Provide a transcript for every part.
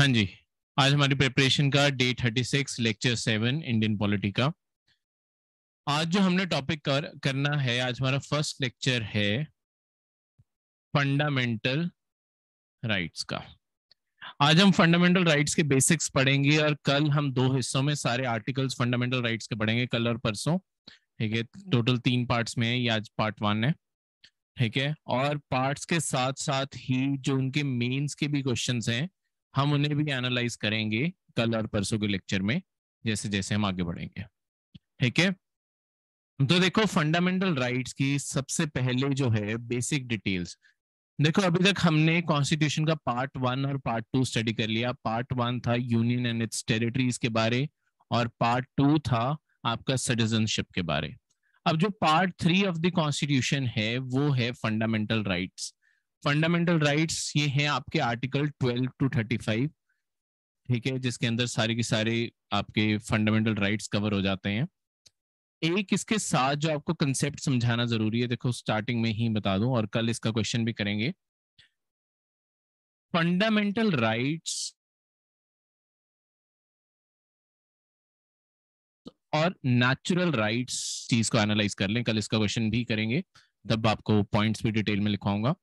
हाँ जी, आज हमारी प्रिपरेशन का डे 36 लेक्चर 7 इंडियन पॉलिटी का। आज जो हमने टॉपिक करना है, आज हमारा फर्स्ट लेक्चर है फंडामेंटल राइट्स का। आज हम फंडामेंटल राइट्स के बेसिक्स पढ़ेंगे और कल हम दो हिस्सों में सारे आर्टिकल्स फंडामेंटल राइट्स के पढ़ेंगे, कल और परसों। ठीक है, टोटल 3 पार्ट्स में है, ये आज पार्ट 1 है। ठीक है, और पार्ट्स के साथ साथ ही जो उनके मेंस के भी क्वेश्चंस हैं, हम उन्हें भी एनालाइज करेंगे कल और परसों के लेक्चर में, जैसे जैसे हम आगे बढ़ेंगे। ठीक है, तो देखो फंडामेंटल राइट्स की सबसे पहले जो है बेसिक डिटेल्स। देखो अभी तक हमने कॉन्स्टिट्यूशन का पार्ट 1 और पार्ट 2 स्टडी कर लिया। पार्ट 1 था यूनियन एंड इट्स टेरिटरीज के बारे, और पार्ट 2 था आपका सिटीजनशिप के बारे। अब जो पार्ट 3 ऑफ द कॉन्स्टिट्यूशन है वो है फंडामेंटल राइट्स। फंडामेंटल राइट्स ये हैं आपके आर्टिकल 12 टू 35। ठीक है, जिसके अंदर सारे के सारे आपके फंडामेंटल राइट्स कवर हो जाते हैं। एक इसके साथ जो आपको कंसेप्ट समझाना जरूरी है, देखो स्टार्टिंग में ही बता दूं और कल इसका क्वेश्चन भी करेंगे। फंडामेंटल राइट्स और नेचुरल राइट्स चीज को एनालाइज कर लें, कल इसका क्वेश्चन भी करेंगे, तब आपको पॉइंट्स भी डिटेल में लिखवाऊंगा।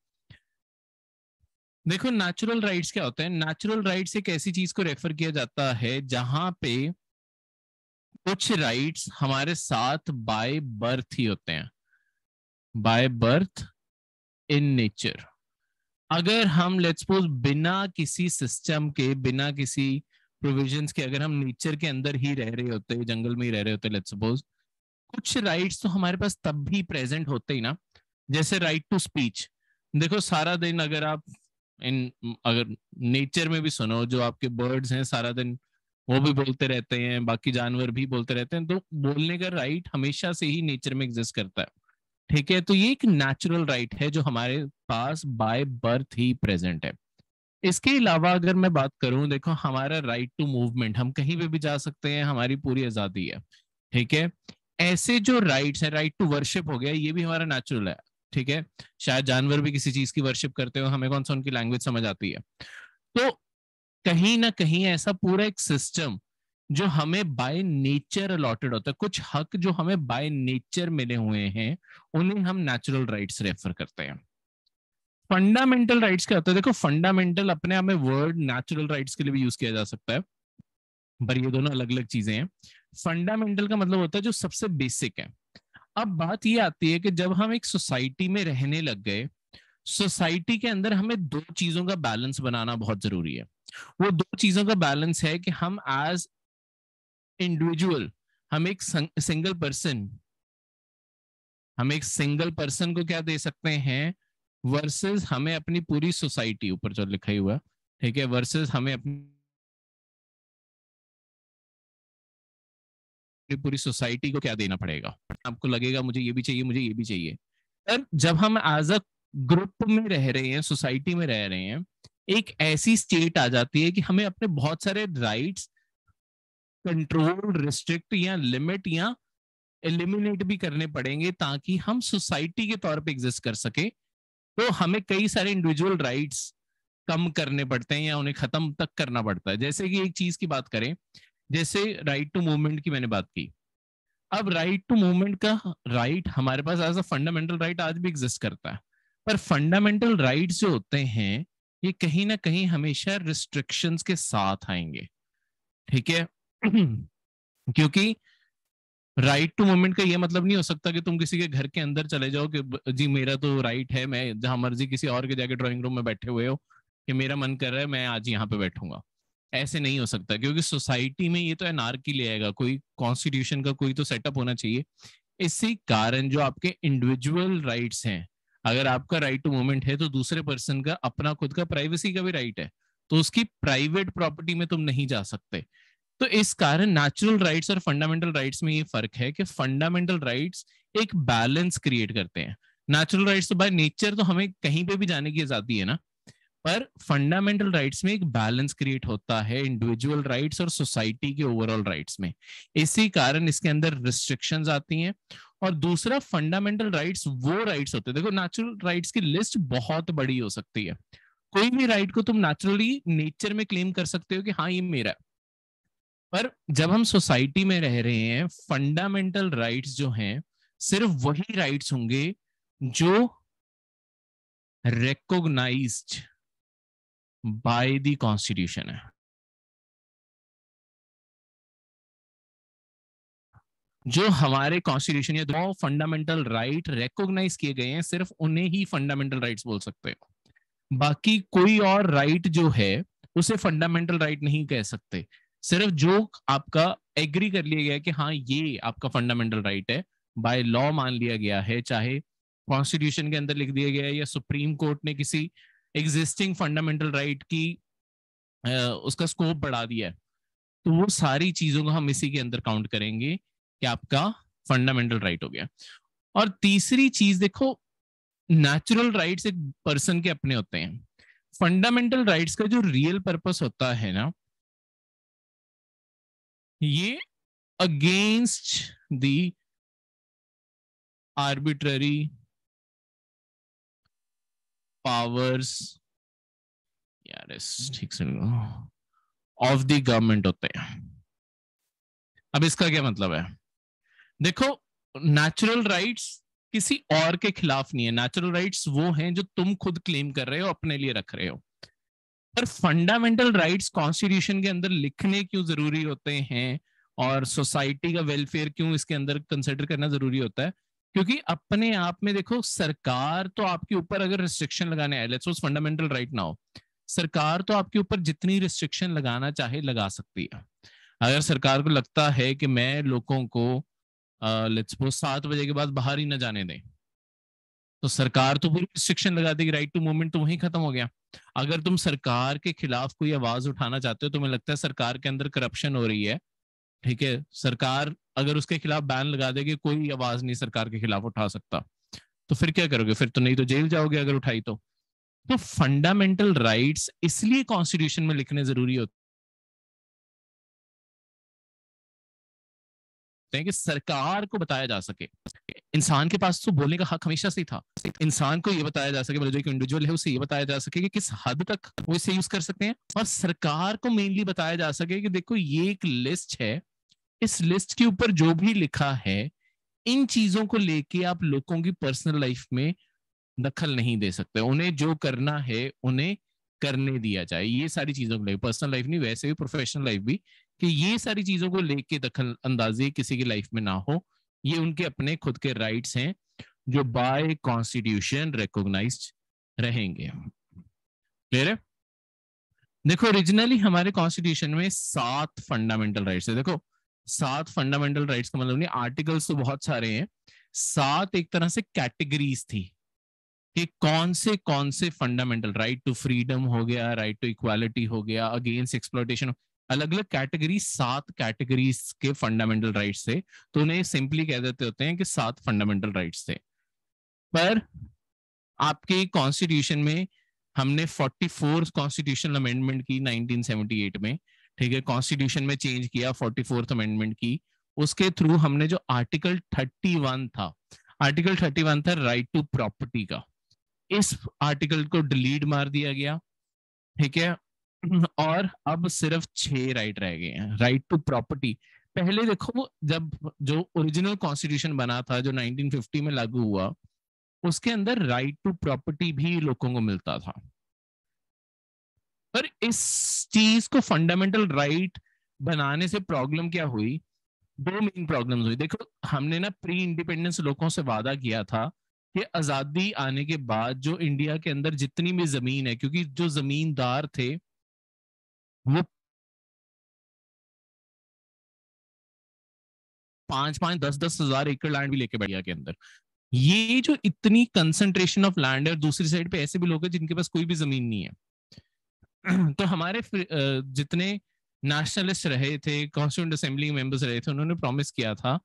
देखो नेचुरल राइट्स क्या होते हैं। नेचुरल राइट्स एक ऐसी चीज को रेफर किया जाता है जहां पे कुछ राइट्स हमारे साथ बाय बर्थ ही होते हैं, बाय बर्थ इन नेचर। अगर हम लेट्स सपोज बिना किसी सिस्टम के, बिना किसी प्रोविजंस के, अगर हम नेचर के अंदर ही रह रहे होते, जंगल में ही रह रहे होते लेट्स सपोज, कुछ राइट्स तो हमारे पास तब भी प्रेजेंट होते ही ना। जैसे राइट टू स्पीच। देखो सारा दिन अगर आप अगर नेचर में भी सुनो, जो आपके बर्ड्स हैं सारा दिन वो भी बोलते रहते हैं, बाकी जानवर भी बोलते रहते हैं, तो बोलने का राइट हमेशा से ही नेचर में एग्जिस्ट करता है। ठीक है, तो ये एक नेचुरल राइट है जो हमारे पास बाय बर्थ ही प्रेजेंट है। इसके अलावा अगर मैं बात करूं, देखो हमारा राइट टू मूवमेंट, हम कहीं पे भी जा सकते हैं, हमारी पूरी आजादी है। ठीक है, ऐसे जो राइट्स है, राइट टू वर्शिप हो गया, ये भी हमारा नेचुरल है। ठीक है, शायद जानवर भी किसी चीज की वर्शिप करते हो, हमें कौन सा उनकी लैंग्वेज समझ आती है। तो कहीं ना कहीं ऐसा पूरा एक सिस्टम जो हमें बाय नेचर अलॉटेड होता है, कुछ हक जो हमें बाय नेचर मिले हुए हैं, उन्हें हम नेचुरल राइट्स रेफर करते हैं। फंडामेंटल राइट्स क्या होता है। देखो फंडामेंटल अपने आप में वर्ड नेचुरल राइट्स के लिए भी यूज किया जा सकता है, पर ये दोनों अलग अलग चीजें हैं। फंडामेंटल का मतलब होता है जो सबसे बेसिक है। अब बात ये आती है कि जब हम एक सोसाइटी में रहने लग गए, सोसाइटी के अंदर हमें दो चीजों का बैलेंस बनाना बहुत जरूरी है। वो दो चीजों का बैलेंस है कि हम एज इंडिविजुअल, हम एक सिंगल पर्सन, हम एक सिंगल पर्सन को क्या दे सकते हैं, वर्सेस हमें अपनी पूरी सोसाइटी, ऊपर जो लिखा ही हुआ, ठीक है, वर्सेस हमें अपनी पूरी सोसाइटी को क्या देना पड़ेगा। आपको लगेगा मुझे ये भी चाहिए, मुझे ये भी चाहिए, पर जब हम एज अ ग्रुप में रह रहे हैं, सोसाइटी में रह रहे हैं, एक ऐसी स्टेट आ जाती है कि हमें अपने बहुत सारे राइट्स कंट्रोल, रिस्ट्रिक्ट या लिमिट या एलिमिनेट भी करने पड़ेंगे ताकि हम सोसाइटी के तौर पे एग्जिस्ट कर सके। तो हमें कई सारे इंडिविजुअल राइट्स कम करने पड़ते हैं या उन्हें खत्म तक करना पड़ता है। जैसे कि एक चीज की बात करें, जैसे राइट टू मूवमेंट की मैंने बात की। अब राइट टू मूवमेंट का राइट हमारे पास एज अ फंडामेंटल राइट आज भी एग्जिस्ट करता है, पर फंडामेंटल राइट्स जो होते हैं ये कहीं ना कहीं हमेशा रिस्ट्रिक्शंस के साथ आएंगे। ठीक है क्योंकि राइट टू मूवमेंट का ये मतलब नहीं हो सकता कि तुम किसी के घर के अंदर चले जाओ कि जी मेरा तो राइट है, मैं जहां मर्जी किसी और के जाके ड्राइंग रूम में बैठे हुए हो कि मेरा मन कर रहा है मैं आज यहाँ पे बैठूंगा। ऐसे नहीं हो सकता, क्योंकि सोसाइटी में ये तो एनार्की ले आएगा, कोई कॉन्स्टिट्यूशन का कोई तो सेटअप होना चाहिए। इसी कारण जो आपके इंडिविजुअल राइट्स हैं, अगर आपका राइट टू मूवमेंट है तो दूसरे पर्सन का अपना खुद का प्राइवेसी का भी राइट है, तो उसकी प्राइवेट प्रॉपर्टी में तुम नहीं जा सकते। तो इस कारण नेचुरल राइट्स और फंडामेंटल राइट्स में ये फर्क है कि फंडामेंटल राइट्स एक बैलेंस क्रिएट करते हैं। नेचुरल राइट्स तो बाय नेचर तो हमें कहीं पे भी जाने की आजादी है ना, पर फंडामेंटल राइट्स में एक बैलेंस क्रिएट होता है इंडिविजुअल राइट्स और सोसाइटी के ओवरऑल राइट्स में। इसी कारण इसके अंदर रिस्ट्रिक्शंस आती हैं। और दूसरा, फंडामेंटल राइट्स वो राइट्स होते हैं, देखो नेचुरल राइट्स की लिस्ट बहुत बड़ी हो सकती है, कोई भी राइट को तुम नेचुरली नेचर में क्लेम कर सकते हो कि हाँ ये मेरा है, पर जब हम सोसाइटी में रह रहे हैं, फंडामेंटल राइट्स जो हैं सिर्फ वही राइट्स होंगे जो रिकॉग्नाइज्ड बाय द कॉन्स्टिट्यूशन है। जो हमारे कॉन्स्टिट्यूशन या दो फंडामेंटल राइट रिकॉग्नाइज किए गए हैं, सिर्फ उन्हें ही फंडामेंटल राइट्स बोल सकते हैं। बाकी कोई और राइट जो है उसे फंडामेंटल राइट नहीं कह सकते। सिर्फ जो आपका एग्री कर लिया गया है कि हाँ ये आपका फंडामेंटल राइट है, बाय लॉ मान लिया गया है, चाहे कॉन्स्टिट्यूशन के अंदर लिख दिया गया है या सुप्रीम कोर्ट ने किसी एग्जिस्टिंग फंडामेंटल राइट की उसका स्कोप बढ़ा दिया है, तो वो सारी चीजों को हम इसी के अंदर काउंट करेंगे कि आपका फंडामेंटल राइट हो गया। और तीसरी चीज देखो, नेचुरल राइट्स एक पर्सन के अपने होते हैं। फंडामेंटल राइट्स का जो रियल पर्पस होता है ना, ये अगेंस्ट द आर्बिट्ररी पावर्स, यार ठीक से ऑफ द गवर्नमेंट होते हैं। अब इसका क्या मतलब है? देखो, नेचुरल राइट्स किसी और के खिलाफ नहीं है। नेचुरल राइट्स वो हैं जो तुम खुद क्लेम कर रहे हो, अपने लिए रख रहे हो। पर फंडामेंटल राइट्स कॉन्स्टिट्यूशन के अंदर लिखने क्यों जरूरी होते हैं और सोसाइटी का वेलफेयर क्यों इसके अंदर कंसिडर करना जरूरी होता है? क्योंकि अपने आप में देखो, सरकार तो आपके ऊपर अगर रिस्ट्रिक्शन लगाने आए, लेट्स सपोज फंडामेंटल राइट ना हो, सरकार तो आपके ऊपर जितनी रिस्ट्रिक्शन लगाना चाहे लगा सकती है। अगर सरकार को लगता है कि मैं लोगों को लेट्स सपोज 7 बजे के बाद बाहर ही ना जाने दें, तो सरकार तो पूरी रिस्ट्रिक्शन लगा देगी, राइट टू मूवमेंट तो वहीं खत्म हो गया। अगर तुम सरकार के खिलाफ कोई आवाज उठाना चाहते हो, तुम्हें लगता है सरकार के अंदर करप्शन हो रही है, ठीक है, सरकार अगर उसके खिलाफ बैन लगा देगी, कोई आवाज नहीं सरकार के खिलाफ उठा सकता, तो फिर क्या करोगे? फिर तो नहीं तो जेल जाओगे अगर उठाई तो फंडामेंटल राइट्स इसलिए कॉन्स्टिट्यूशन में लिखने जरूरी होते हैं कि सरकार को बताया जा सके, इंसान के पास तो बोलने का हक हमेशा से ही था। इंसान को ये बताया जा सके, मतलब जो एक इंडिविजुअल है उसे ये बताया जा सके कि किस हद तक वो इसे यूज कर सकते हैं, और सरकार को मेनली बताया जा सके कि देखो ये एक लिस्ट है, इस लिस्ट के ऊपर जो भी लिखा है, इन चीजों को लेके आप लोगों की पर्सनल लाइफ में दखल नहीं दे सकते। उन्हें जो करना है उन्हें करने दिया जाए। ये सारी चीजों को लेकर, पर्सनल लाइफ नहीं, वैसे भी प्रोफेशनल लाइफ भी, कि ये सारी चीजों को लेके दखल अंदाजी किसी की लाइफ में ना हो। ये उनके अपने खुद के राइट्स हैं जो बाय कॉन्स्टिट्यूशन रिकॉग्नाइज्ड रहेंगे। क्लियर है? देखो, ओरिजिनली हमारे कॉन्स्टिट्यूशन में 7 फंडामेंटल राइट्स है। देखो, 7 फंडामेंटल राइट्स का मतलब नहीं, आर्टिकल्स तो बहुत सारे हैं, 7 एक तरह से कैटेगरीज थी कि कौन से फंडामेंटल, राइट टू फ्रीडम हो गया, राइट टू इक्वालिटी हो गया, अगेंस्ट एक्सप्लॉयटेशन, अलग अलग कैटेगरी, 7 कैटेगरीज के फंडामेंटल राइट्स थे। तो उन्हें सिंपली कह देते होते हैं कि 7 फंडामेंटल राइट्स थे। पर आपके कॉन्स्टिट्यूशन में हमने 44th कॉन्स्टिट्यूशनल अमेंडमेंट की 1978 में, ठीक है, कॉन्स्टिट्यूशन में चेंज किया 44th अमेंडमेंट की। उसके थ्रू हमने जो आर्टिकल 31 था, आर्टिकल 31 था राइट टू प्रॉपर्टी का, इस आर्टिकल को डिलीट मार दिया गया, ठीक है, और अब सिर्फ 6 राइट रह गए हैं। राइट टू प्रॉपर्टी, पहले देखो जब जो ओरिजिनल कॉन्स्टिट्यूशन बना था जो 1950 में लागू हुआ, उसके अंदर राइट टू प्रॉपर्टी भी लोगों को मिलता था। पर इस चीज को फंडामेंटल राइट बनाने से प्रॉब्लम क्या हुई? 2 मेन प्रॉब्लम्स हुई। देखो, हमने ना प्री इंडिपेंडेंस लोगों से वादा किया था कि आजादी आने के बाद जो इंडिया के अंदर जितनी भी जमीन है, क्योंकि जो जमींदार थे वो 5-5, 10-10 हजार एकड़ लैंड भी लेके बैठ गया के अंदर। ये जो इतनी कंसंट्रेशन ऑफ लैंड है, और दूसरी साइड पे ऐसे भी लोग हैं जिनके पास कोई भी जमीन नहीं है। तो हमारे जितने नेशनलिस्ट रहे थे, कॉन्स्टिट्यूंट असेंबली मेंबर्स रहे थे, उन्होंने प्रॉमिस किया था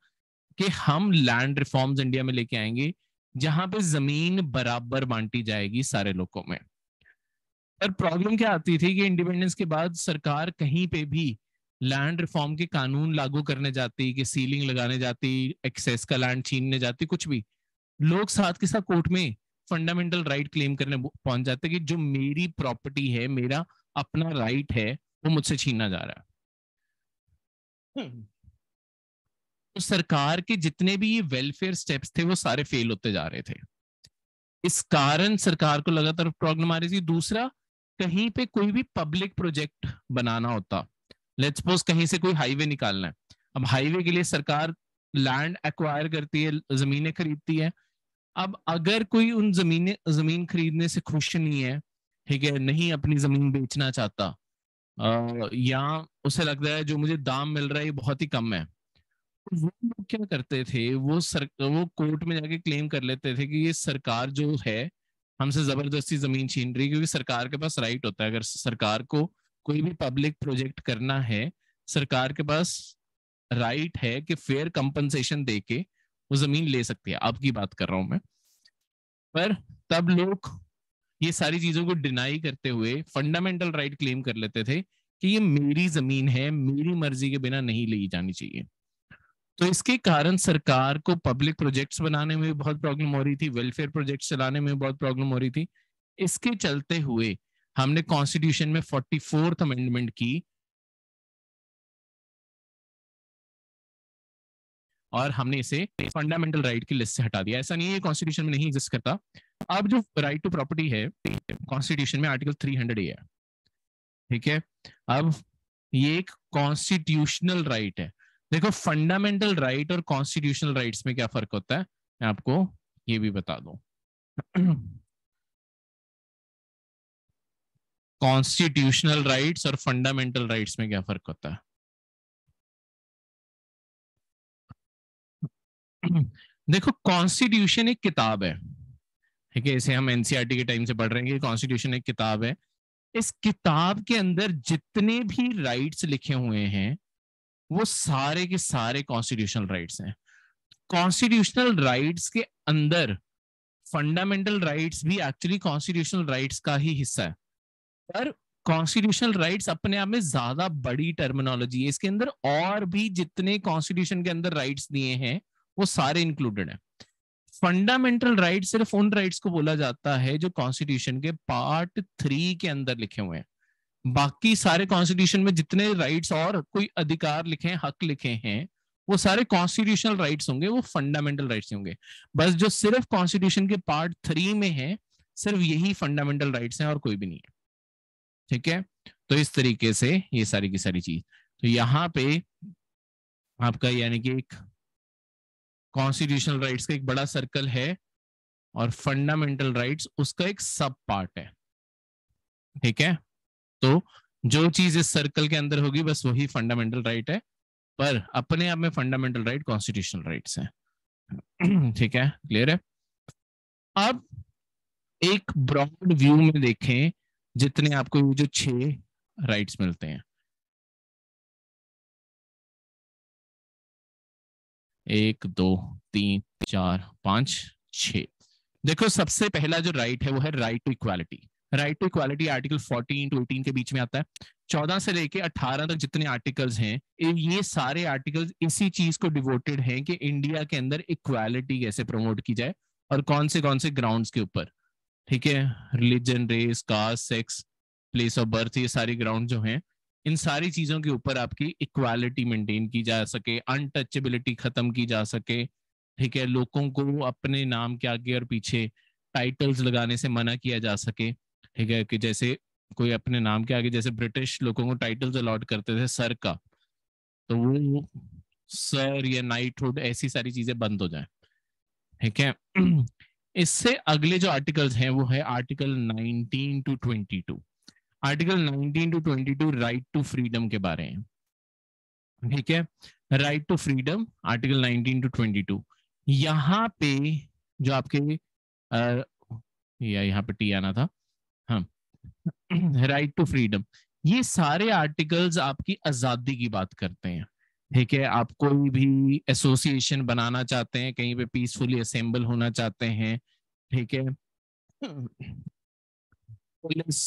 कि हम लैंड रिफॉर्म्स इंडिया में लेके आएंगे जहां पे जमीन बराबर बांटी जाएगी सारे लोगों में। पर प्रॉब्लम क्या आती थी कि इंडिपेंडेंस के बाद सरकार कहीं पे भी लैंड रिफॉर्म के कानून लागू करने जाती, कि सीलिंग लगाने जाती, एक्सेस का लैंड छीनने जाती, कुछ भी, लोग साथ के साथ कोर्ट में फंडामेंटल राइट क्लेम करने पहुंच जाते हैं कि जो मेरी प्रॉपर्टी है, मेरा अपना राइट है, वो मुझसे छीना जा रहा है। तो सरकार के जितने भी ये वेलफेयर स्टेप्स थे वो सारे फेल होते जा रहे थे। इस कारण सरकार को लगातार प्रॉब्लम आ रही थी। दूसरा, कहीं पे कोई भी पब्लिक प्रोजेक्ट बनाना होता, लेट्स सपोज कहीं से कोई हाईवे निकालना है, अब हाईवे के लिए सरकार लैंड एक्वायर करती है, जमीनें खरीदती है। अब अगर कोई उन जमीन खरीदने से खुश नहीं है, ठीक है, नहीं अपनी जमीन बेचना चाहता, या उसे लगता है जो मुझे दाम मिल रहा है ये बहुत ही कम है, वो लोग क्या करते थे, वो कोर्ट में जाके क्लेम कर लेते थे कि ये सरकार जो है हमसे जबरदस्ती जमीन छीन रही है, क्योंकि सरकार के पास राइट होता है, अगर सरकार को कोई भी पब्लिक प्रोजेक्ट करना है, सरकार के पास राइट है कि फेयर कंपनसेशन देके वो जमीन ले सकती है। अब की बात कर रहा हूं मैं। पर तब लोग ये सारी चीजों को डिनाई करते हुए फंडामेंटल राइट क्लेम कर लेते थे कि ये मेरी जमीन है, मेरी मर्जी के बिना नहीं ली जानी चाहिए। तो इसके कारण सरकार को पब्लिक प्रोजेक्ट्स बनाने में भी बहुत प्रॉब्लम हो रही थी, वेलफेयर प्रोजेक्ट्स चलाने में बहुत प्रॉब्लम हो रही थी। इसके चलते हुए हमने कॉन्स्टिट्यूशन में 44th अमेंडमेंट की और हमने इसे फंडामेंटल राइट की लिस्ट से हटा दिया। ऐसा नहीं है ये कॉन्स्टिट्यूशन में नहीं एग्जिस्ट करता। अब जो राइट टू प्रॉपर्टी है कॉन्स्टिट्यूशन में आर्टिकल 300 है, ठीक है। अब ये एक कॉन्स्टिट्यूशनल राइट है। देखो फंडामेंटल राइट और कॉन्स्टिट्यूशनल राइट्स में क्या फर्क होता है, मैं आपको ये भी बता दूं। कॉन्स्टिट्यूशनल राइट्स और फंडामेंटल राइट्स में क्या फर्क होता है? देखो कॉन्स्टिट्यूशन एक किताब है, ठीक है, इसे हम एनसीईआरटी के टाइम से पढ़ रहे हैं कि कॉन्स्टिट्यूशन एक किताब है। इस किताब के अंदर जितने भी राइट्स लिखे हुए हैं वो सारे के सारे कॉन्स्टिट्यूशनल राइट्स हैं। कॉन्स्टिट्यूशनल राइट्स के अंदर फंडामेंटल राइट्स भी एक्चुअली कॉन्स्टिट्यूशनल राइट्स का ही हिस्सा है, पर कॉन्स्टिट्यूशनल राइट्स अपने आप में ज्यादा बड़ी टर्मिनोलॉजी है। इसके अंदर और भी जितने कॉन्स्टिट्यूशन के अंदर राइट्स दिए हैं वो सारे इंक्लूडेड है। फंडामेंटल राइट सिर्फ उन राइट्स को बोला जाता है जो कॉन्स्टिट्यूशन के पार्ट 3 के अंदर लिखे हुए हैं। बाकी सारे कॉन्स्टिट्यूशन में जितने राइट्स और कोई अधिकार लिखे हैं, हक लिखे हैं, वो सारे कॉन्स्टिट्यूशनल राइट्स होंगे, वो फंडामेंटल राइट्स होंगे। बस जो सिर्फ कॉन्स्टिट्यूशन के पार्ट 3 में है, सिर्फ यही फंडामेंटल राइट्स हैं और कोई भी नहीं है, ठीक है। तो इस तरीके से ये सारी की सारी चीज, तो यहाँ पे आपका यानी कि एक कॉन्स्टिट्यूशनल राइट्स का एक बड़ा सर्कल है और फंडामेंटल राइट्स उसका एक सब पार्ट है, ठीक है। तो जो चीज इस सर्कल के अंदर होगी बस वही फंडामेंटल राइट है, पर अपने आप में फंडामेंटल राइट कॉन्स्टिट्यूशनल राइट्स हैं। ठीक है, क्लियर है। अब एक ब्रॉड व्यू में देखें जितने आपको जो 6 राइट्स मिलते हैं, 1 2 3 4 5 6। देखो सबसे पहला जो राइट है वो है right to equality. Right to equality article 14 to 18 के बीच में आता है। 14 से लेके 18 तक जितने आर्टिकल्स हैं, ये सारे आर्टिकल्स इसी चीज को डिवोटेड हैं कि इंडिया के अंदर इक्वालिटी कैसे प्रमोट की जाए और कौन से ग्राउंड्स के ऊपर, ठीक है, religion, race, caste, sex, place of birth, ये सारी ग्राउंड जो हैं, इन सारी चीजों के ऊपर आपकी इक्वालिटी मेंटेन की जा सके, अनटचेबिलिटी खत्म की जा सके, ठीक है, लोगों को अपने नाम के आगे और पीछे टाइटल्स लगाने से मना किया जा सके, ठीक है, कि जैसे कोई अपने नाम के आगे जैसे ब्रिटिश लोगों को टाइटल्स अलॉट करते थे सर का, तो वो सर या नाइटहुड ऐसी सारी चीजें बंद हो जाए, ठीक है। इससे अगले जो आर्टिकल्स हैं वो है article 19 to 22। Article 19 to 22 right to freedom के बारे में, ठीक है, right to freedom article 19 to 22। यहाँ पे जो आपके या यहाँ पे टी आना था, हाँ, राइट टू फ्रीडम, ये सारे आर्टिकल्स आपकी आजादी की बात करते हैं, ठीक है। आप कोई भी एसोसिएशन बनाना चाहते हैं, कहीं पे पीसफुली असेंबल होना चाहते हैं, ठीक है, पुलिस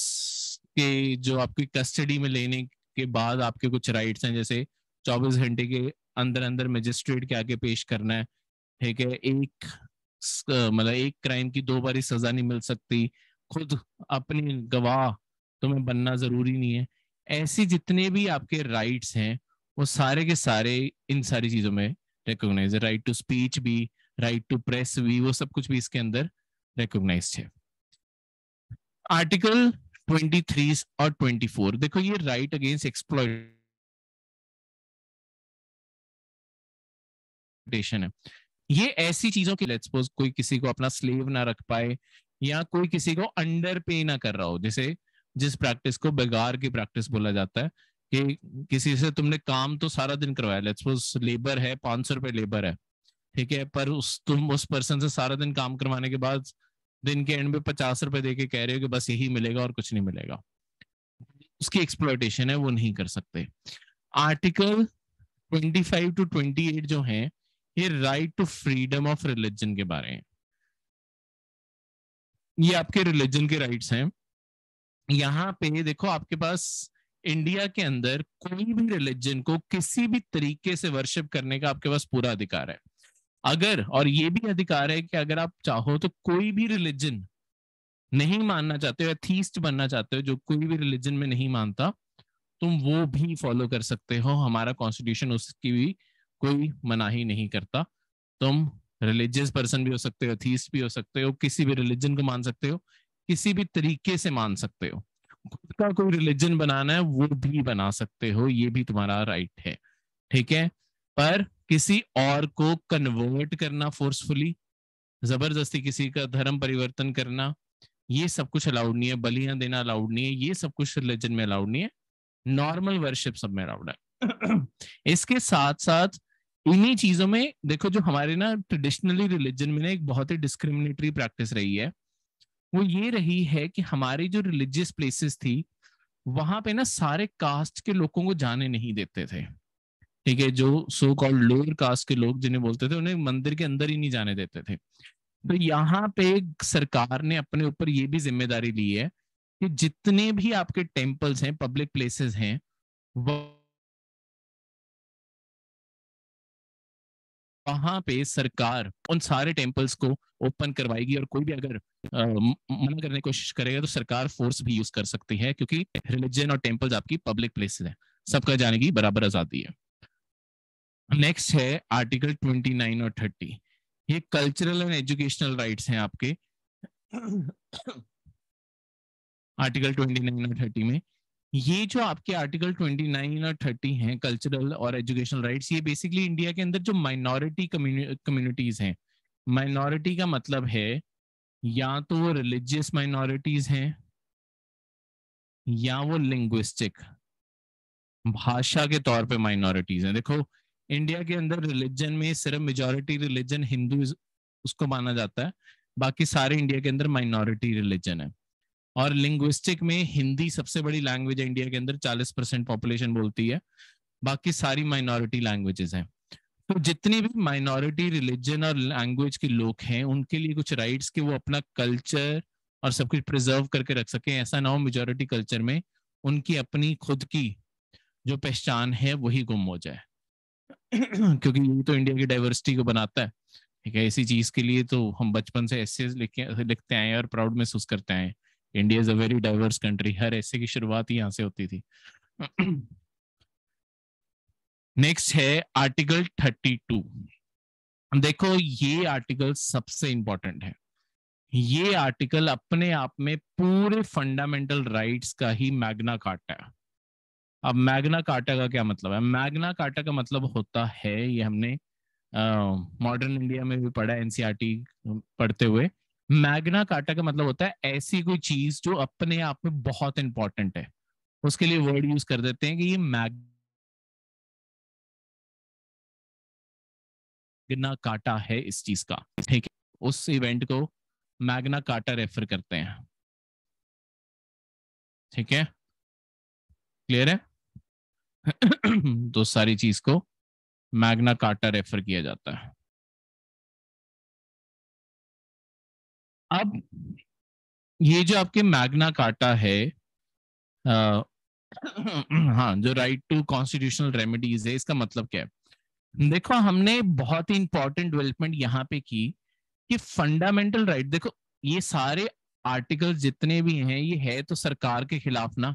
के जो आपकी कस्टडी में लेने के बाद आपके कुछ राइट्स हैं, जैसे 24 घंटे के अंदर अंदर मजिस्ट्रेट के आगे पेश करना है, ठीक है, एक मतलब एक क्राइम की 2 बारी सजा नहीं मिल सकती, खुद अपनी गवाह तुम्हें बनना जरूरी नहीं है, ऐसे जितने भी आपके राइट्स हैं वो सारे के सारे इन सारी चीजों में रिकॉग्नाइज है। राइट टू स्पीच भी, राइट टू प्रेस भी, वो सब कुछ भी इसके अंदर रिकॉग्नाइज है। आर्टिकल 23 और 24 देखो, ये राइट अगेंस्ट एक्सप्लॉयटेशन है। ये ऐसी चीजों की, लेट्स सपोज कोई किसी को अपना स्लेव ना रख पाए, या कोई किसी को अंडर पे ना कर रहा हो, जैसे जिस प्रैक्टिस को बेगार की प्रैक्टिस बोला जाता है, कि किसी से तुमने काम तो सारा दिन करवाया, लेट्स सपोज लेबर है, 500 रुपए लेबर है, ठीक है, पर तुम उस पर्सन से सारा दिन काम करवाने के बाद दिन के एंड में 50 रुपए दे के कह रहे हो कि बस यही मिलेगा और कुछ नहीं मिलेगा, उसकी एक्सप्लॉयटेशन है, वो नहीं कर सकते। आर्टिकल 25 to 28 जो है, ये right to freedom of religion के बारे में, ये आपके रिलीजन के राइट्स हैं। यहाँ पे देखो, आपके पास इंडिया के अंदर कोई भी रिलीजन को किसी भी तरीके से वर्शिप करने का आपके पास पूरा अधिकार है। अगर, और ये भी अधिकार है कि अगर आप चाहो तो कोई भी रिलीजन नहीं मानना चाहते हो, एथीस्ट बनना चाहते हो, जो कोई भी रिलीजन में नहीं मानता, तुम वो भी फॉलो कर सकते हो। हमारा कॉन्स्टिट्यूशन उसकी भी कोई मनाही नहीं करता। तुम रिलीजियस पर्सन भी हो सकते हो, एथीस्ट भी हो सकते हो, किसी भी रिलीजन को मान सकते हो, किसी भी तरीके से मान सकते हो, खुद का कोई रिलीजन बनाना है वो भी बना सकते हो, ये भी तुम्हारा राइट है, ठीक है। पर किसी और को कन्वर्ट करना फोर्सफुली, जबरदस्ती किसी का धर्म परिवर्तन करना, ये सब कुछ अलाउड नहीं है। बलियां देना अलाउड नहीं है, ये सब कुछ रिलीजन में अलाउड नहीं है। नॉर्मल वर्शिप सब में अलाउड है। इसके साथ साथ इन्हीं चीजों में देखो, जो हमारे ना ट्रेडिशनली रिलीजन में ना एक बहुत ही डिस्क्रिमिनेटरी प्रैक्टिस रही है, वो ये रही है कि हमारी जो रिलीजियस प्लेसेस थी, वहां पे ना सारे कास्ट के लोगों को जाने नहीं देते थे, ठीक है। जो सो कॉल्ड लोअर कास्ट के लोग जिन्हें बोलते थे, उन्हें मंदिर के अंदर ही नहीं जाने देते थे। तो यहाँ पे सरकार ने अपने ऊपर ये भी जिम्मेदारी ली है कि जितने भी आपके टेम्पल्स हैं, पब्लिक प्लेसेस हैं, वहां पे सरकार उन सारे टेम्पल्स को ओपन करवाएगी, और कोई भी अगर मना करने की कोशिश करेगा तो सरकार फोर्स भी यूज कर सकती है, क्योंकि रिलीजन और टेम्पल्स आपकी पब्लिक प्लेसेस है, सबका जाने की बराबर आजादी है। नेक्स्ट है आर्टिकल 29 और 30, ये कल्चरल एंड एजुकेशनल राइट्स हैं आपके। आर्टिकल 29 और 30 में, ये जो आपके आर्टिकल 29 और 30 हैं, कल्चरल और एजुकेशनल राइट्स, ये बेसिकली इंडिया के अंदर जो माइनॉरिटी कम्युनिटीज हैं, माइनॉरिटी का मतलब है या तो वो रिलीजियस माइनॉरिटीज हैं, या वो लिंग्विस्टिक, भाषा के तौर पे माइनॉरिटीज हैं। देखो, इंडिया के अंदर रिलीजन में सिर्फ मेजॉरिटी रिलीजन हिंदू उसको माना जाता है, बाकी सारे इंडिया के अंदर माइनॉरिटी रिलीजन है। और लिंग्विस्टिक में हिंदी सबसे बड़ी लैंग्वेज है इंडिया के अंदर, 40% पॉपुलेशन बोलती है, बाकी सारी माइनॉरिटी लैंग्वेजेस हैं। तो जितनी भी माइनॉरिटी रिलीजन और लैंग्वेज के लोग हैं, उनके लिए कुछ राइट्स कि वो अपना कल्चर और सब कुछ प्रिजर्व करके रख सके। ऐसा ना हो मेजॉरिटी कल्चर में उनकी अपनी खुद की जो पहचान है वही गुम हो जाए। क्योंकि ये तो इंडिया की डाइवर्सिटी को बनाता है, ठीक है। इसी चीज के लिए तो हम बचपन से ऐसे लिखते आए और प्राउड महसूस करते आए, India is a very diverse country, हर ऐसे की शुरुआत ही यहाँ से होती थी। नेक्स्ट है आर्टिकल 32। देखो, ये आर्टिकल सबसे इंपॉर्टेंट है। ये आर्टिकल अपने आप में पूरे फंडामेंटल राइट्स का ही मैग्ना कार्टा है। अब मैग्ना कार्टा का क्या मतलब है? मैग्ना कार्टा का मतलब होता है, ये हमने मॉडर्न इंडिया में भी पढ़ा, एनसीईआरटी पढ़ते हुए, मैग्ना कार्टा का मतलब होता है ऐसी कोई चीज जो अपने आप में बहुत इंपॉर्टेंट है। उसके लिए वर्ड यूज कर देते हैं कि ये मैग्ना कार्टा है इस चीज का, ठीक है। उस इवेंट को मैग्ना कार्टा रेफर करते हैं, ठीक है, क्लियर है? तो सारी चीज को मैग्ना कार्टा रेफर किया जाता है। अब ये जो आपके मैग्ना कार्टा है, आ, हाँ, जो राइट टू कॉन्स्टिट्यूशनल रेमेडीज है, इसका मतलब क्या है? देखो, हमने बहुत ही इंपॉर्टेंट डेवलपमेंट यहाँ पे की कि फंडामेंटल राइट, देखो ये सारे आर्टिकल जितने भी हैं ये है तो सरकार के खिलाफ ना।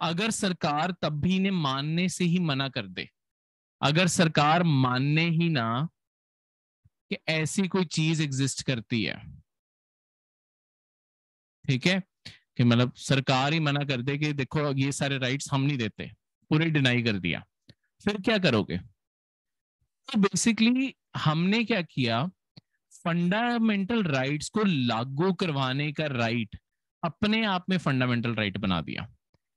अगर सरकार तब भी इन्हें मानने से ही मना कर दे, अगर सरकार मानने ही ना कि ऐसी कोई चीज एग्जिस्ट करती है, ठीक है, कि मतलब सरकार ही मना कर दे कि देखो ये सारे राइट्स हम नहीं देते, पूरे डिनाई कर दिया, फिर क्या करोगे? तो बेसिकली हमने क्या किया, फंडामेंटल राइट्स को लागू करवाने का राइट अपने आप में फंडामेंटल राइट बना दिया।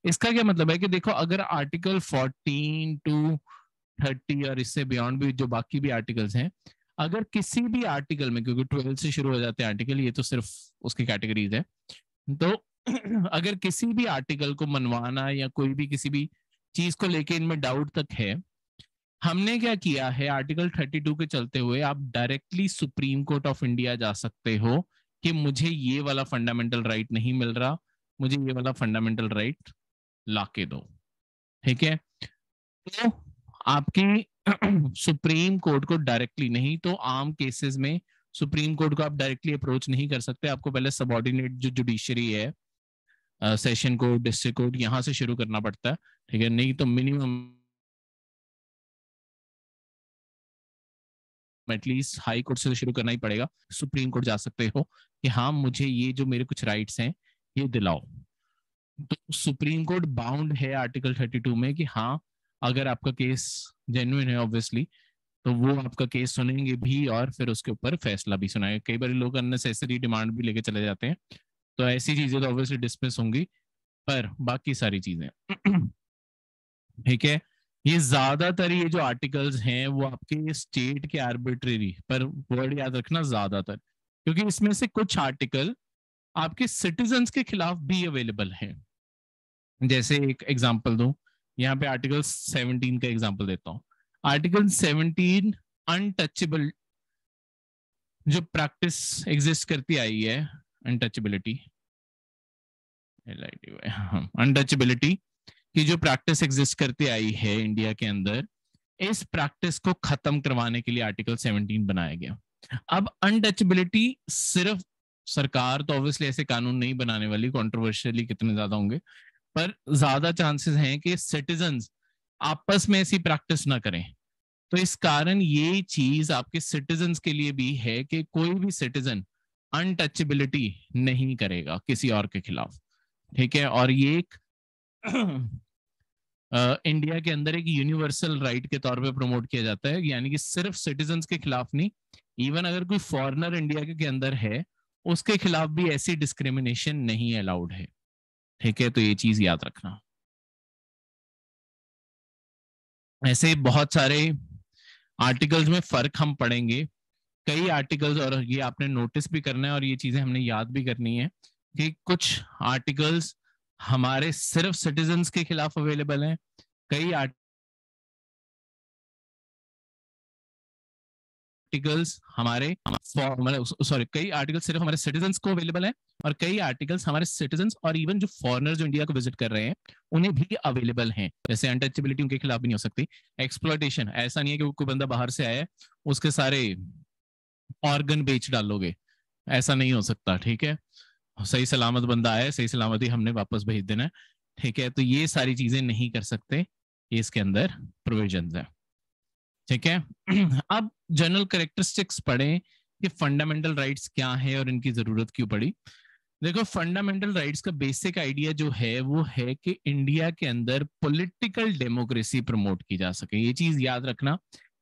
इसका क्या मतलब है कि देखो अगर आर्टिकल 14 टू 30 और इससे बियॉन्ड भी जो बाकी भी आर्टिकल्स हैं, अगर किसी भी आर्टिकल में, क्योंकि 12 से शुरू हो जाते हैं आर्टिकल, ये तो सिर्फ उसकी कैटेगरीज है, तो अगर किसी भी आर्टिकल को मनवाना या कोई भी किसी भी चीज को लेके इनमें डाउट तक है, हमने क्या किया है, आर्टिकल 32 के चलते हुए आप directly supreme court of India जा सकते हो कि मुझे ये वाला फंडामेंटल राइट नहीं मिल रहा, मुझे ये वाला फंडामेंटल राइट लाके दो, ठीक है। तो आपकी सुप्रीम कोर्ट को डायरेक्टली नहीं तो आम केसेस में सुप्रीम कोर्ट को आप डायरेक्टली अप्रोच नहीं कर सकते, आपको पहले सबऑर्डिनेट जो जुडिशरी है, सेशन कोर्ट, डिस्ट्रिक्ट कोर्ट, यहां से शुरू करना पड़ता है, ठीक है, नहीं तो मिनिमम एटलीस्ट हाई कोर्ट से शुरू करना ही पड़ेगा, सुप्रीम कोर्ट जा सकते हो कि हाँ मुझे ये जो मेरे कुछ राइट्स हैं ये दिलाओ। तो सुप्रीम कोर्ट बाउंड है आर्टिकल 32 में कि हाँ अगर आपका केस जेन्युइन है ऑब्वियसली तो वो आपका केस सुनेंगे भी और फिर उसके ऊपर फैसला भी सुनाएंगे। कई बार लोग अननेसेसरी डिमांड भी लेके चले जाते हैं, तो ऐसी चीजें तो ऑब्वियसली डिसमिस होंगी, पर बाकी सारी चीजें ठीक है। ये ज्यादातर ये जो आर्टिकल्स हैं वो आपके स्टेट के आर्बिट्रेरी, पर वर्ड याद रखना ज्यादातर, क्योंकि इसमें से कुछ आर्टिकल आपके सिटीजन्स के खिलाफ भी अवेलेबल हैं। जैसे एक एग्जांपल दूं, यहाँ पे आर्टिकल 17 का एग्जांपल देता हूं। आर्टिकल 17 अनटचेबल जो प्रैक्टिस एग्जिस्ट करती आई है, अनटचेबिलिटी, अनटचेबिलिटी की जो प्रैक्टिस एग्जिस्ट करती आई है इंडिया के अंदर, इस प्रैक्टिस को खत्म करवाने के लिए आर्टिकल 17 बनाया गया। अब अनटचेबिलिटी सिर्फ सरकार तो ऑब्वियसली ऐसे कानून नहीं बनाने वाली, कंट्रोवर्शियली कितने ज्यादा होंगे, पर ज्यादा चांसेस हैं कि सिटीजन्स आपस में ऐसी प्रैक्टिस ना करें। तो इस कारण ये चीज आपके सिटीजन्स के लिए भी है कि कोई भी सिटीजन अनटचेबिलिटी नहीं करेगा किसी और के खिलाफ, ठीक है। और ये एक इंडिया के अंदर एक यूनिवर्सल राइट के तौर पे प्रमोट किया जाता है, यानी कि सिर्फ सिटीजन्स के खिलाफ नहीं, इवन अगर कोई फॉरेनर इंडिया के अंदर है उसके खिलाफ भी ऐसी डिस्क्रिमिनेशन नहीं अलाउड है, ठीक है। तो ये चीज याद रखना। ऐसे बहुत सारे आर्टिकल्स में फर्क हम पढ़ेंगे, कई आर्टिकल्स, और ये आपने नोटिस भी करना है और ये चीजें हमने याद भी करनी है कि कुछ आर्टिकल्स हमारे सिर्फ सिटीजन्स के खिलाफ अवेलेबल हैं, कई आर्टिकल्स हमारे सॉरी कई आर्टिकल्स सिर्फ हमारे सिटीजन्स को अवेलेबल है और कई आर्टिकल्स हमारे सिटीजन्स और इवन जो फॉरेनर जो इंडिया को विजिट कर रहे हैं उन्हें भी अवेलेबल हैं। जैसे अनटचेबिलिटी उनके खिलाफ भी नहीं हो सकती। एक्सप्लॉयटेशन, ऐसा नहीं है कि कोई बंदा बाहर से आया है उसके सारे ऑर्गन बेच डालोगे, ऐसा नहीं हो सकता, ठीक है। सही सलामत बंदा आया, सही सलामती हमने वापस भेज देना है, ठीक है। तो ये सारी चीजें नहीं कर सकते, ये इसके अंदर प्रोविजंस है, ठीक है। अब जनरल कैरेक्टरिस्टिक्स पढ़ें कि फंडामेंटल राइट्स क्या है और इनकी जरूरत क्यों पड़ी। देखो फंडामेंटल राइट्स का बेसिक आइडिया जो है वो है कि इंडिया के अंदर पॉलिटिकल डेमोक्रेसी प्रमोट की जा सके। ये चीज याद रखना,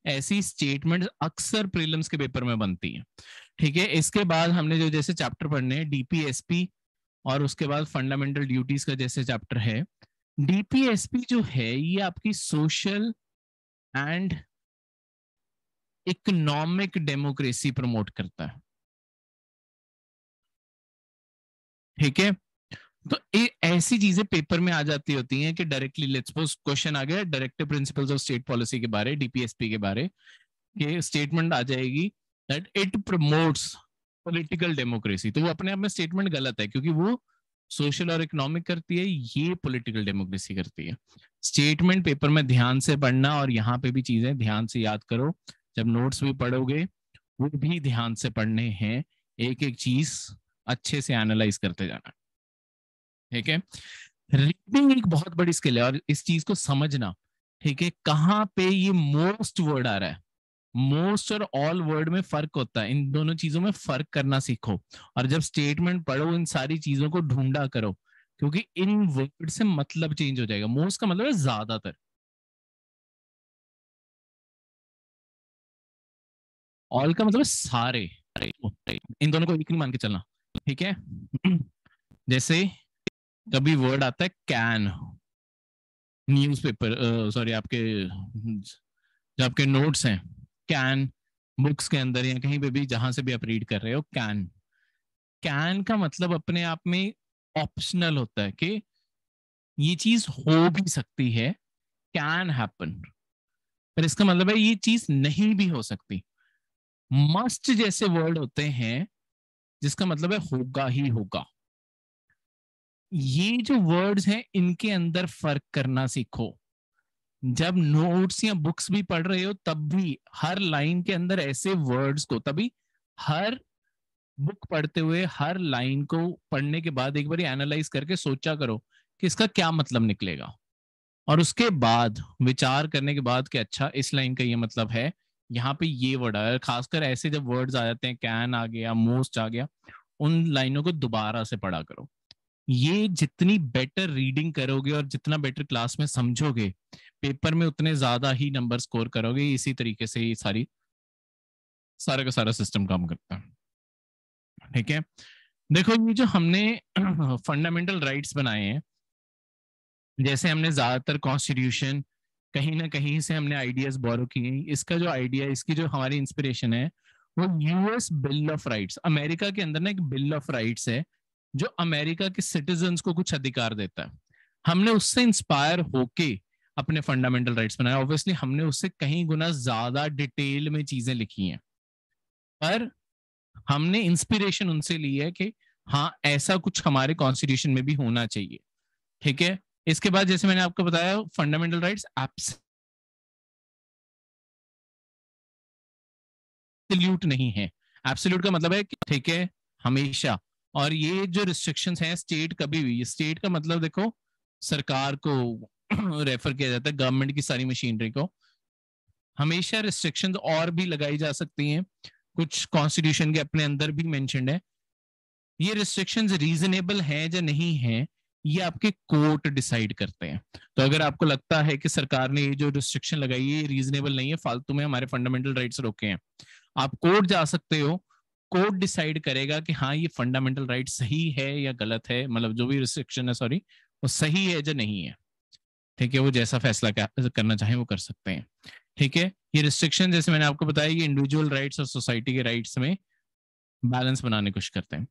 ऐसी स्टेटमेंट अक्सर प्रीलिम्स के पेपर में बनती है, ठीक है। इसके बाद हमने जो जैसे चैप्टर पढ़ने हैं डीपीएसपी और उसके बाद फंडामेंटल ड्यूटीज का जैसे चैप्टर है। डीपीएसपी जो है ये आपकी social and economic democracy promote करता है, ठीक है। तो ऐसी चीजें पेपर में आ जाती होती हैं कि डायरेक्टली लेट्स सपोज क्वेश्चन आ गया directive principles of state policy के बारे, डीपीएसपी के बारे, कि स्टेटमेंट आ जाएगी that it promotes political democracy, तो वो अपने आप में स्टेटमेंट गलत है क्योंकि वो सोशल और इकोनॉमिक करती है, ये पॉलिटिकल डेमोक्रेसी करती है। स्टेटमेंट पेपर में ध्यान से पढ़ना और यहाँ पे भी चीजें ध्यान से याद करो, जब नोट्स भी पढ़ोगे वो भी ध्यान से पढ़ने हैं, एक एक चीज अच्छे से एनालाइज करते जाना। ठीक है, रीडिंग एक बहुत बड़ी स्किल है, और इस चीज को समझना, ठीक है, कहाँ पे ये मोस्ट वर्ड आ रहा है। मोस्ट और ऑल वर्ड में फर्क होता है, इन दोनों चीजों में फर्क करना सीखो। और जब स्टेटमेंट पढ़ो इन सारी चीजों को ढूंढा करो, क्योंकि इन वर्ड से मतलब चेंज हो जाएगा। मोस्ट का मतलब है ज्यादातर, ऑल का मतलब है सारे। इन दोनों को एक नहीं मान के चलना, ठीक है। जैसे कभी वर्ड आता है कैन, न्यूज़पेपर, सॉरी, आपके जो आपके नोट्स हैं, कैन, बुक्स के अंदर या कहीं पे भी जहां से भी आप रीड कर रहे हो, कैन। कैन का मतलब अपने आप में ऑप्शनल होता है कि ये चीज हो भी सकती है, कैन हैपन, पर इसका मतलब है ये चीज नहीं भी हो सकती। मस्ट जैसे वर्ड होते हैं जिसका मतलब है होगा ही होगा। ये जो वर्ड्स हैं इनके अंदर फर्क करना सीखो। जब नोट्स या बुक्स भी पढ़ रहे हो तब भी हर लाइन के अंदर ऐसे वर्ड्स को, तभी हर बुक पढ़ते हुए हर लाइन को पढ़ने के बाद एक बार एनालाइज करके सोचा करो कि इसका क्या मतलब निकलेगा, और उसके बाद विचार करने के बाद कि अच्छा इस लाइन का ये मतलब है, यहाँ पे ये वर्ड आया। खासकर ऐसे जब वर्ड्स आ जाते हैं, कैन आ गया, मोस्ट आ गया, उन लाइनों को दोबारा से पढ़ा करो। ये जितनी बेटर रीडिंग करोगे और जितना बेटर क्लास में समझोगे, पेपर में उतने ज्यादा ही नंबर स्कोर करोगे। इसी तरीके से ये सारा का सारा सिस्टम काम करता है। ठीक है, देखो ये जो हमने फंडामेंटल राइट्स बनाए हैं, जैसे हमने ज्यादातर कॉन्स्टिट्यूशन कहीं ना कहीं से हमने आइडियाज बोरो किए हैं। इसका जो आइडिया, इसकी जो हमारी इंस्पिरेशन है, वो US bill of rights, America के अंदर ना एक बिल ऑफ राइट्स है जो अमेरिका के सिटीजन्स को कुछ अधिकार देता है। हमने उससे इंस्पायर होके अपने फंडामेंटल राइट्स बनाए। ऑब्वियसली हमने उससे कहीं गुना ज्यादा डिटेल में चीजें लिखी हैं, पर हमने इंस्पिरेशन उनसे ली है कि हाँ ऐसा कुछ हमारे कॉन्स्टिट्यूशन में भी होना चाहिए। ठीक है, इसके बाद जैसे मैंने आपको बताया, फंडामेंटल राइट्स एब्सोल्यूट नहीं है। एब्सोल्यूट का मतलब है कि ठीक है हमेशा, और ये जो रिस्ट्रिक्शंस हैं स्टेट कभी भी, स्टेट का मतलब देखो सरकार को रेफर किया जाता है, गवर्नमेंट की सारी मशीनरी को। हमेशा रिस्ट्रिक्शंस और भी लगाई जा सकती हैं, कुछ कॉन्स्टिट्यूशन के अपने अंदर भी मेंशन्ड है। ये रिस्ट्रिक्शंस रीजनेबल हैं या नहीं है, ये आपके कोर्ट डिसाइड करते हैं। तो अगर आपको लगता है कि सरकार ने ये जो रिस्ट्रिक्शन लगाई है ये रीजनेबल नहीं है, फालतू में हमारे फंडामेंटल राइट्स रोके हैं, आप कोर्ट जा सकते हो। कोर्ट डिसाइड करेगा कि हाँ ये फंडामेंटल राइट सही है या गलत है, मतलब जो भी रिस्ट्रिक्शन है, सॉरी, वो सही है या नहीं है। ठीक है, वो जैसा फैसला करना चाहे वो कर सकते हैं। ठीक है, ये रिस्ट्रिक्शन जैसे मैंने आपको बताया, ये इंडिविजुअल राइट्स और सोसाइटी के राइट्स में बैलेंस बनाने की कोशिश करते हैं।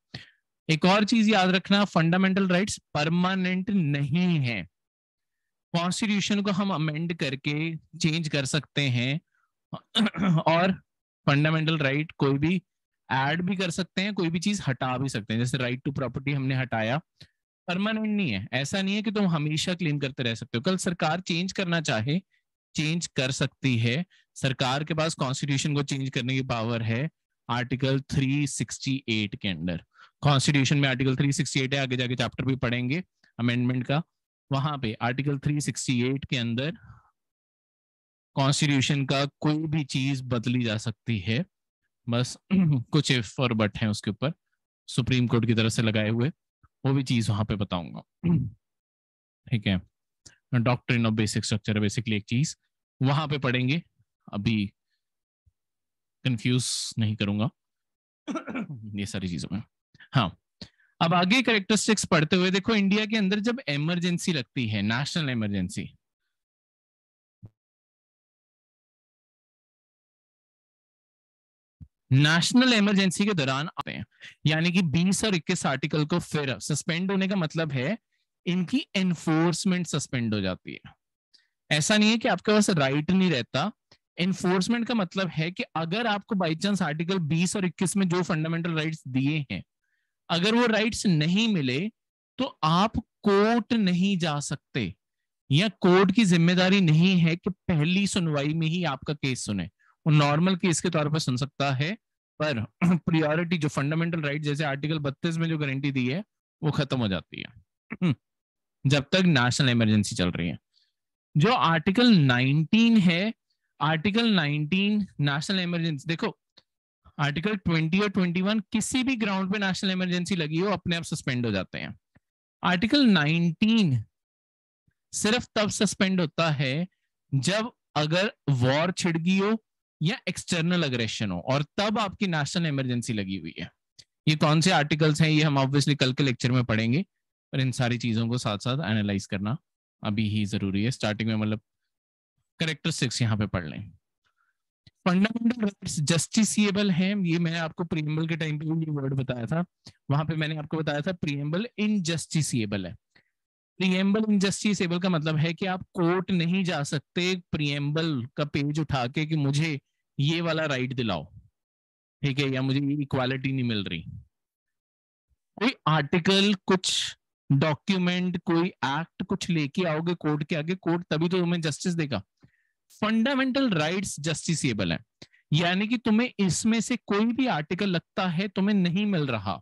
एक और चीज याद रखना, फंडामेंटल राइट्स परमानेंट नहीं है। कॉन्स्टिट्यूशन को हम अमेंड करके चेंज कर सकते हैं, और फंडामेंटल राइट कोई भी ऐड भी कर सकते हैं, कोई भी चीज हटा भी सकते हैं। जैसे राइट टू प्रॉपर्टी हमने हटाया, परमानेंट नहीं है। ऐसा नहीं है कि तुम हमेशा क्लेम करते रह सकते हो, कल सरकार चेंज करना चाहे चेंज कर सकती है। सरकार के पास कॉन्स्टिट्यूशन को चेंज करने की पावर है आर्टिकल 368 के अंडर। कॉन्स्टिट्यूशन में आर्टिकल 368 है, आगे जाके चैप्टर भी पढ़ेंगे अमेंडमेंट का, वहां पे आर्टिकल 368 के अंदर कॉन्स्टिट्यूशन का कोई भी चीज बदली जा सकती है। बस कुछ इफ और बट हैं उसके ऊपर, सुप्रीम कोर्ट की तरफ से लगाए हुए, वो भी चीज वहां पे बताऊंगा। ठीक है, doctrine of basic structure, basically एक चीज वहां पे पढ़ेंगे, अभी कंफ्यूज नहीं करूंगा ये सारी चीजों में। हाँ, अब आगे कैरेक्टरिस्टिक्स पढ़ते हुए देखो, इंडिया के अंदर जब इमरजेंसी लगती है, नेशनल इमरजेंसी, नेशनल इमरजेंसी के दौरान आते हैं, यानी कि 20 और 21 आर्टिकल को फिर सस्पेंड होने का मतलब है इनकी एनफोर्समेंट सस्पेंड हो जाती है। ऐसा नहीं है कि आपके पास राइट नहीं रहता, एनफोर्समेंट का मतलब है कि अगर आपको बाई चांस आर्टिकल 20 और 21 में जो फंडामेंटल राइट्स दिए हैं, अगर वो राइट्स नहीं मिले तो आप कोर्ट नहीं जा सकते, या कोर्ट की जिम्मेदारी नहीं है कि पहली सुनवाई में ही आपका केस सुने। वो नॉर्मल केस के तौर पर सुन सकता है, पर प्रियोरिटी जो फंडामेंटल राइट जैसे आर्टिकल 32 में जो गारंटी दी है वो खत्म हो जाती है जब तक नेशनल इमरजेंसी चल रही है। जो आर्टिकल 19 है, आर्टिकल 19 नेशनल इमरजेंसी, देखो आर्टिकल 20 और 21 किसी भी ग्राउंड पे नेशनल इमरजेंसी लगी हो अपने आप सस्पेंड हो जाते हैं। आर्टिकल 19 सिर्फ तब सस्पेंड होता है जब अगर वॉर छिड़ गई हो या एक्सटर्नल अग्रेशन हो, और तब आपकी नेशनल इमरजेंसी लगी हुई है। ये कौन से आर्टिकल्स हैं ये हम ऑब्वियसली कल के लेक्चर में पढ़ेंगे, पर इन सारी चीजों को साथ साथ एनालाइज करना अभी ही जरूरी है। स्टार्टिंग में मतलब करेक्टरिस्टिक्स यहाँ पे पढ़ लें। फंडामेंटल राइट्स जस्टिसिएबल हैं, ये मैंने आपको प्रीएम्बल के टाइम पे ये वर्ड बताया था, वहां पे मैंने आपको बताया था प्रीएम्बल इनजस्टिसिएबल है। प्रीएम्बल इनजस्टिसेबल का मतलब है कि आप कोर्ट नहीं जा सकते प्रीएम्बल का पेज उठा के कि मुझे ये वाला राइट दिलाओ, ठीक है, या मुझे इक्वालिटी नहीं मिल रही। कोई आर्टिकल, कुछ डॉक्यूमेंट, कोई एक्ट कुछ लेके आओगे कोर्ट के आगे, कोर्ट तभी तो तुम्हें जस्टिस देगा। फंडामेंटल राइट्स जस्टिसेबल है, यानी कि तुम्हें इसमें से कोई भी आर्टिकल लगता है तुम्हें नहीं मिल रहा,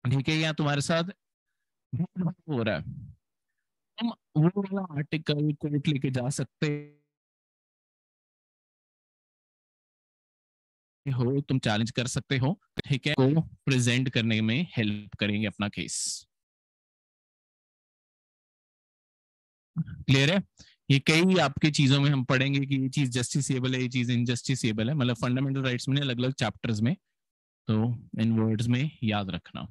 ठीक है, या तुम्हारे साथ हो रहा है, तुम वो वाला आर्टिकल कोर्ट लेके जा सकते हो, तुम चैलेंज कर सकते हो, ठीक है, को प्रेजेंट करने में हेल्प करेंगे अपना केस। क्लियर है? ये कई आपकी चीजों में हम पढ़ेंगे कि ये चीज जस्टिसेबल है, ये चीज इनजस्टिसेबल है, मतलब फंडामेंटल राइट्स में अलग अलग चैप्टर्स में, तो इन वर्ड्स में याद रखना।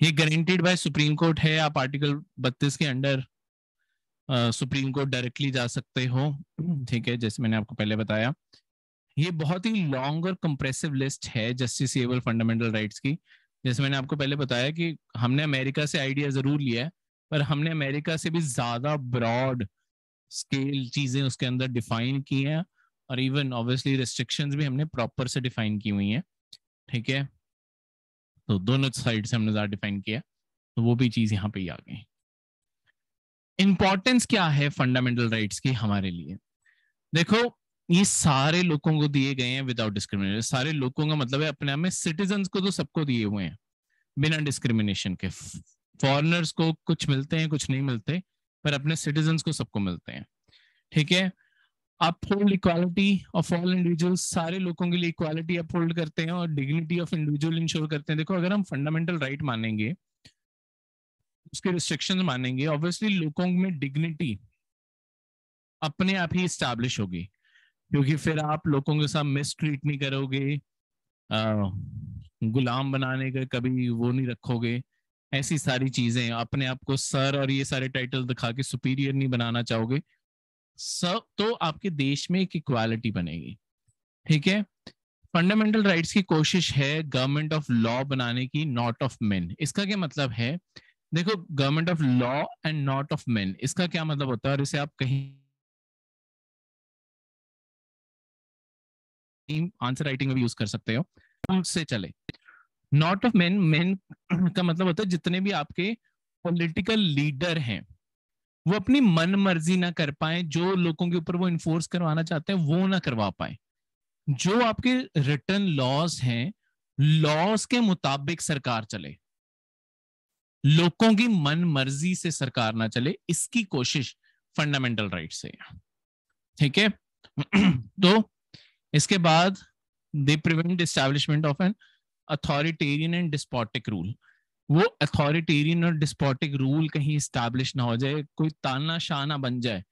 ये गारंटीड बाय सुप्रीम कोर्ट है, आप आर्टिकल 32 के अंडर सुप्रीम कोर्ट डायरेक्टली जा सकते हो, ठीक है, जैसे मैंने आपको पहले बताया। ये बहुत ही लॉन्ग और कंप्रेसिव लिस्ट है जस्टिसेबल फंडामेंटल राइट्स की। जैसे मैंने आपको पहले बताया कि हमने अमेरिका से आइडिया जरूर लिया है, पर हमने अमेरिका से भी ज्यादा ब्रॉड स्केल चीजें उसके अंदर डिफाइन की हैं, और इवन ऑब्वियसली रिस्ट्रिक्शंस भी हमने प्रॉपर से डिफाइन की हुई हैं, ठीक है, तो दोनों साइड से हमने ज्यादा डिफाइन किया, तो वो भी चीज यहाँ पे ही आ गई। इंपॉर्टेंस क्या है फंडामेंटल राइट्स की हमारे लिए? देखो, ये सारे लोगों को दिए गए हैं विदाउट डिस्क्रिमिनेशन। सारे लोगों का मतलब है अपने आप में सिटीजन्स को तो सबको दिए हुए हैं बिना डिस्क्रिमिनेशन के। फॉरेनर्स को कुछ मिलते हैं, कुछ नहीं मिलते, पर अपने सिटीजन्स को सबको मिलते हैं, ठीक है। Uphold equality of all individuals, सारे लोगों के लिए इक्वालिटी अपहोल्ड करते हैं और डिग्निटी ऑफ इंडिविजुअल इंश्योर करते हैं। देखो, अगर हम फंडामेंटल राइट मानेंगे, उसके रिस्ट्रिक्शंस मानेंगे, ऑब्वियसली लोगों में डिग्निटी अपने आप ही स्टैब्लिश होगी, क्योंकि फिर आप लोगों के साथ मिसट्रीट नहीं करोगे, गुलाम बनाने का कभी वो नहीं रखोगे, ऐसी सारी चीजें, अपने आप को सर और ये सारे टाइटल दिखा के सुपीरियर नहीं बनाना चाहोगे, सब तो आपके देश में एक इक्वालिटी बनेगी, ठीक है। फंडामेंटल राइट्स की कोशिश है गवर्नमेंट ऑफ लॉ बनाने की, नॉट ऑफ मेन। इसका क्या मतलब है? देखो, government of law and not of main, इसका क्या मतलब होता है, और इसे आप कहीं आंसर राइटिंग में भी यूज कर सकते हो, से चले। नॉट ऑफ मेन, मेन का मतलब होता है जितने भी आपके पॉलिटिकल लीडर हैं वो अपनी मन मर्जी ना कर पाए, जो लोगों के ऊपर वो इन्फोर्स करवाना चाहते हैं वो ना करवा पाए। जो आपके रिटर्न लॉज हैं, लॉज के मुताबिक सरकार चले, लोगों की मन मर्जी से सरकार ना चले, इसकी कोशिश फंडामेंटल राइट से, ठीक है। तो इसके बाद they prevent establishment of an authoritarian and despotic rule. वो अथॉरिटेरियन और डिस्पोटिक रूल कहीं स्टैब्लिश ना हो जाए, कोई तानाशाह ना बन जाए,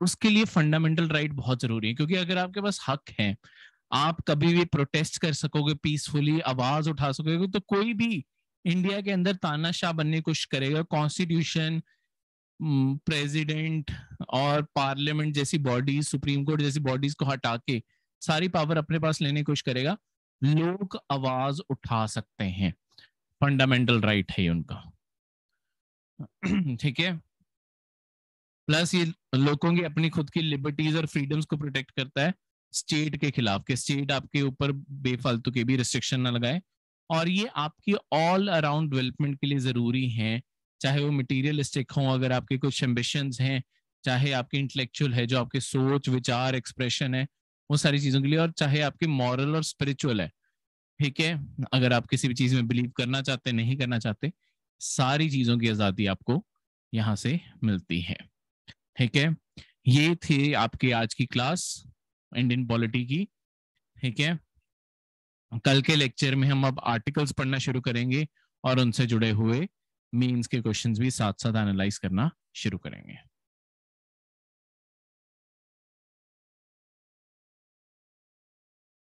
उसके लिए फंडामेंटल राइट बहुत जरूरी है। क्योंकि अगर आपके पास हक है, आप कभी भी प्रोटेस्ट कर सकोगे, पीसफुली आवाज उठा सकोगे, तो कोई भी इंडिया के अंदर तानाशाह बनने की कोशिश करेगा, कॉन्स्टिट्यूशन, प्रेसिडेंट और पार्लियामेंट जैसी बॉडीज, सुप्रीम कोर्ट जैसी बॉडीज को हटा के सारी पावर अपने पास लेने की कोशिश करेगा, लोग आवाज उठा सकते हैं, फंडामेंटल राइट है उनका, ठीक है। प्लस ये लोगों की अपनी खुद की लिबर्टीज और फ्रीडम्स को प्रोटेक्ट करता है स्टेट के खिलाफ, कि स्टेट आपके ऊपर बेफालतू के भी रिस्ट्रिक्शन ना लगाए, और ये आपकी ऑल अराउंड डेवलपमेंट के लिए जरूरी है, चाहे वो मटीरियलिस्टिक हो, अगर आपके कुछ एम्बिशंस हैं, चाहे आपके इंटेलेक्चुअल है, जो आपके सोच विचार एक्सप्रेशन है, वो सारी चीजों के लिए, और चाहे आपकी मॉरल और स्पिरिचुअल है, ठीक है, अगर आप किसी भी चीज में बिलीव करना चाहते नहीं करना चाहते, सारी चीजों की आजादी आपको यहाँ से मिलती है। ठीक है, ये थी आपकी आज की क्लास इंडियन पॉलिटी की। ठीक है, कल के लेक्चर में हम अब आर्टिकल्स पढ़ना शुरू करेंगे और उनसे जुड़े हुए मीन्स के क्वेश्चंस भी साथ साथ एनालाइज करना शुरू करेंगे।